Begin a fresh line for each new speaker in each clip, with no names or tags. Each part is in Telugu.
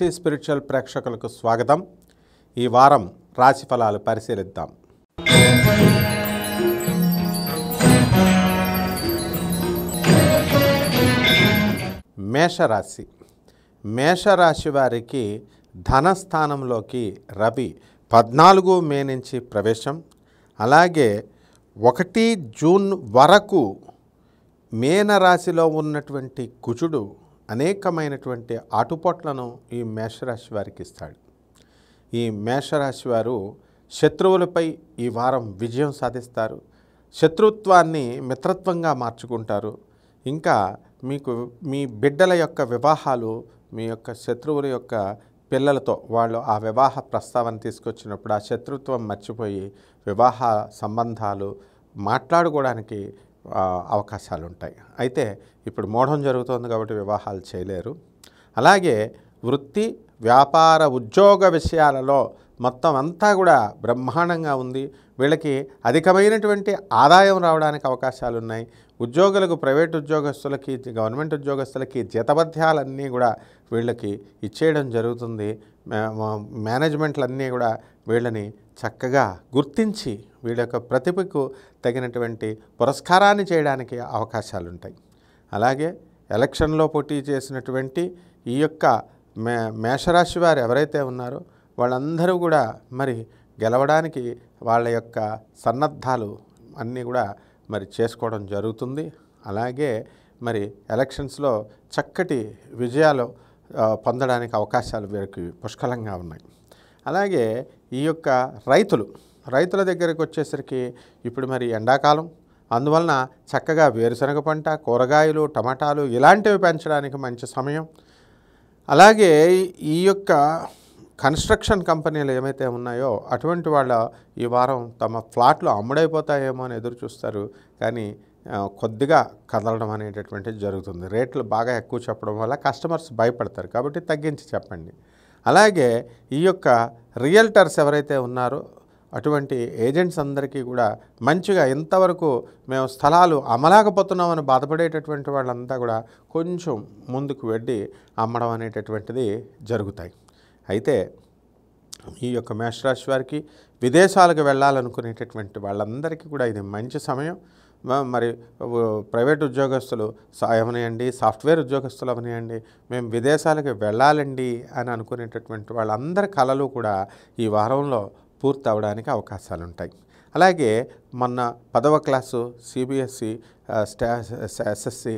వంశీ స్పిరిచువల్ ప్రేక్షకులకు స్వాగతం. ఈ వారం రాశి ఫలాలు పరిశీలిద్దాం. మేషరాశి. మేషరాశి వారికి ధనస్థానంలోకి రవి 14 మే నుంచి ప్రవేశం, అలాగే 1 జూన్ వరకు మీనరాశిలో ఉన్నటువంటి కుజుడు అనేకమైనటువంటి ఆటుపోట్లను ఈ మేషరాశి వారికి ఇస్తాడు. ఈ మేషరాశి వారు శత్రువులపై ఈ వారం విజయం సాధిస్తారు. శత్రుత్వాన్ని మిత్రత్వంగా మార్చుకుంటారు. ఇంకా మీకు మీ బిడ్డల యొక్క వివాహాలు మీ యొక్క శత్రువుల యొక్క పిల్లలతో వాళ్ళు ఆ వివాహ ప్రస్తావన తీసుకొచ్చినప్పుడు ఆ శత్రుత్వం మర్చిపోయి వివాహ సంబంధాలు మాట్లాడుకోవడానికి అవకాశాలు ఉంటాయి. అయితే ఇప్పుడు మోఢం జరుగుతోంది కాబట్టి వివాహాలు చేయలేరు. అలాగే వృత్తి, వ్యాపార, ఉద్యోగ విషయాలలో మొత్తం అంతా కూడా బ్రహ్మాండంగా ఉంది. వీళ్ళకి అధికమైనటువంటి ఆదాయం రావడానికి అవకాశాలు ఉన్నాయి. ఉద్యోగులకు, ప్రైవేట్ ఉద్యోగస్తులకి, గవర్నమెంట్ ఉద్యోగస్తులకి జీతభత్యాలన్నీ కూడా వీళ్ళకి ఇచ్చేయడం జరుగుతుంది. మేనేజ్మెంట్లన్నీ కూడా వీళ్ళని చక్కగా గుర్తించి వీళ్ళ యొక్క ప్రతిభకు తగినటువంటి పురస్కారాన్ని చేయడానికి అవకాశాలు ఉంటాయి. అలాగే ఎలక్షన్లో పోటీ చేసినటువంటి ఈ యొక్క మేషరాశి వారు ఎవరైతే ఉన్నారో వాళ్ళందరూ కూడా మరి గెలవడానికి వాళ్ళ యొక్క సన్నద్ధాలు అన్నీ కూడా మరి చేసుకోవడం జరుగుతుంది. అలాగే మరి ఎలక్షన్స్లో చక్కటి విజయాలు పొందడానికి అవకాశాలు వీరికి పుష్కలంగా ఉన్నాయి. అలాగే ఈ యొక్క రైతుల దగ్గరికి వచ్చేసరికి ఇప్పుడు మరి ఎండాకాలం, అందువలన చక్కగా వేరుశనగ పంట, కూరగాయలు, టమాటాలు ఇలాంటివి పెంచడానికి మంచి సమయం. అలాగే ఈ యొక్క కన్స్ట్రక్షన్ కంపెనీలు ఏమైతే ఉన్నాయో అటువంటి వాళ్ళ ఈ వారం తమ ఫ్లాట్లు అమ్ముడైపోతాయేమో అని ఎదురు చూస్తారు. కానీ కొద్దిగా కదలడం అనేటటువంటిది జరుగుతుంది. రేట్లు బాగా ఎక్కువ చెప్పడం వల్ల కస్టమర్స్ భయపడతారు కాబట్టి తగ్గించి చెప్పండి. అలాగే ఈ యొక్క రియల్టర్స్ ఎవరైతే ఉన్నారో అటువంటి ఏజెంట్స్ అందరికీ కూడా మంచిగా ఇంతవరకు మేము స్థలాలు అమ్మలేకపోతున్నామని బాధపడేటటువంటి వాళ్ళంతా కూడా కొంచెం ముందుకు వెళ్ళి అమ్మడం అనేటటువంటిది జరుగుతాయి. అయితే ఈ యొక్క మేషరాశి వారికి విదేశాలకు వెళ్ళాలనుకునేటటువంటి వాళ్ళందరికీ కూడా ఇది మంచి సమయం. మరి ప్రైవేట్ ఉద్యోగస్తులు అవనియండి, సాఫ్ట్వేర్ ఉద్యోగస్తులు అవనియండి, మేము విదేశాలకు వెళ్ళాలండి అని అనుకునేటటువంటి వాళ్ళందరి కళలు కూడా ఈ వారంలో పూర్తి అవడానికి అవకాశాలు ఉంటాయి. అలాగే మొన్న 10వ క్లాసు సిబిఎస్ఈ, ఎస్ఎస్సి,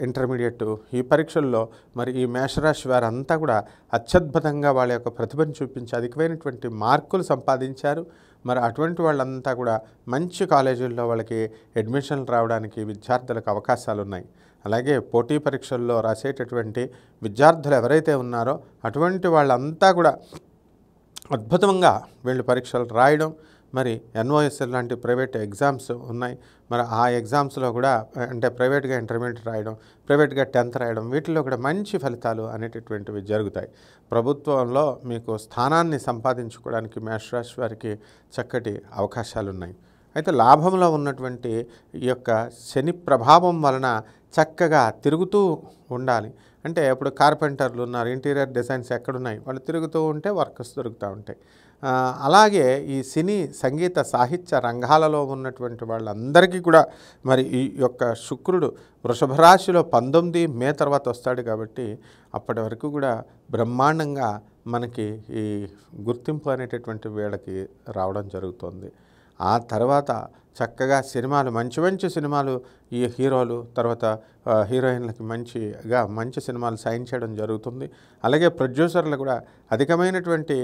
ఇంటర్మీడియట్ ఈ పరీక్షల్లో మరి ఈ మేషరాశి వారంతా కూడా అత్యద్భుతంగా వాళ్ళ యొక్క ప్రతిభను చూపించి అధికమైనటువంటి మార్కులు సంపాదించారు. మరి అటువంటి వాళ్ళంతా కూడా మంచి కాలేజీల్లో వాళ్ళకి అడ్మిషన్లు రావడానికి విద్యార్థులకు అవకాశాలు ఉన్నాయి. అలాగే పోటీ పరీక్షల్లో రాసేటటువంటి విద్యార్థులు ఎవరైతే ఉన్నారో అటువంటి వాళ్ళంతా కూడా అద్భుతంగా వీళ్ళు పరీక్షలు రాయడం, మరి ఎన్ఓఎస్ఎల్ లాంటి ప్రైవేట్ ఎగ్జామ్స్ ఉన్నాయి. మరి ఆ ఎగ్జామ్స్లో కూడా అంటే ప్రైవేట్గా ఇంటర్మీడియట్ రాయడం, ప్రైవేట్గా 10th రాయడం, వీటిలో కూడా మంచి ఫలితాలు అనేటటువంటివి జరుగుతాయి. ప్రభుత్వంలో మీకు స్థానాన్ని సంపాదించుకోవడానికి మేషరాశి వారికి చక్కటి అవకాశాలు ఉన్నాయి. అయితే లాభంలో ఉన్నటువంటి ఈ యొక్క శని ప్రభావం వలన చక్కగా తిరుగుతూ ఉండాలి. అంటే ఇప్పుడు కార్పెంటర్లు ఉన్నారు, ఇంటీరియర్ డిజైన్స్ ఎక్కడున్నాయి వాళ్ళు తిరుగుతూ ఉంటే వర్కర్స్ దొరుకుతూ ఉంటాయి. అలాగే ఈ సినీ, సంగీత, సాహిత్య రంగాలలో ఉన్నటువంటి వాళ్ళందరికీ కూడా మరి ఈ యొక్క శుక్రుడు వృషభ రాశిలో 19 మే తర్వాత వస్తాడు కాబట్టి అప్పటి వరకు కూడా బ్రహ్మాండంగా మనకి ఈ గుర్తింపు అనేటటువంటి వీళ్ళకి రావడం జరుగుతుంది. ఆ తర్వాత చక్కగా సినిమాలు, మంచి సినిమాలు ఈ హీరోలు తర్వాత హీరోయిన్లకి మంచి సినిమాలు సైన్ చేయడం జరుగుతుంది. అలాగే ప్రొడ్యూసర్లు కూడా అధికమైనటువంటి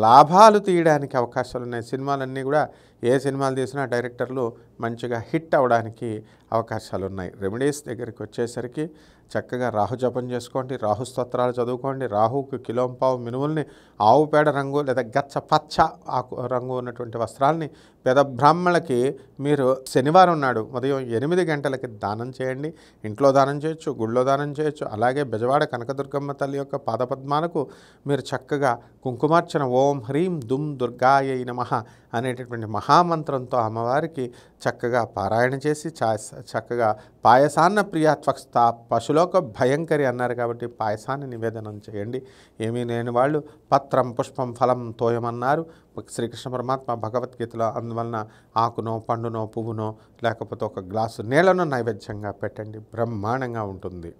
లాభాలు తీయడానికి అవకాశాలు ఉన్నాయి. సినిమాలన్నీ కూడా ఏ సినిమాలు తీసినా డైరెక్టర్లు మంచిగా హిట్ అవ్వడానికి అవకాశాలు ఉన్నాయి. రెమెడీస్ దగ్గరికి వచ్చేసరికి చక్కగా రాహు జపం చేసుకోండి, రాహు స్తోత్రాలు చదువుకోండి. రాహుకు కిలోంపావు మినుముల్ని, ఆవు పేడ రంగు లేదా గచ్చ పచ్చ ఆకు రంగు ఉన్నటువంటి వస్త్రాలని పేద బ్రాహ్మణులకి మీరు శనివారం నాడు ఉదయం 8 గంటలకి దానం చేయండి. ఇంట్లో దానం చేయొచ్చు, గుళ్ళో దానం చేయొచ్చు. అలాగే బెజవాడ కనకదుర్గమ్మ తల్లి యొక్క పాదపద్మాలకు మీరు చక్కగా కుంకుమార్చన ఓం హ్రీం దుమ్ దుర్గాయై నమః అనేటటువంటి మహామంత్రంతో అమ్మవారికి చక్కగా పారాయణ చేసి చక్కగా పాయసాన్న ప్రియాత్వక్స్త పశుల త్రిలోక భయంకరి అన్నారు కాబట్టి పాయసాన్ని నివేదనం చేయండి. ఏమీ లేని వాళ్ళు పత్రం పుష్పం ఫలం తోయమన్నారు శ్రీకృష్ణ పరమాత్మ భగవద్గీతలో. అందువలన ఆకునో పండునో పువ్వునో లేకపోతే ఒక గ్లాసు నీళ్లను నైవేద్యంగా పెట్టండి, బ్రహ్మాండంగా ఉంటుంది.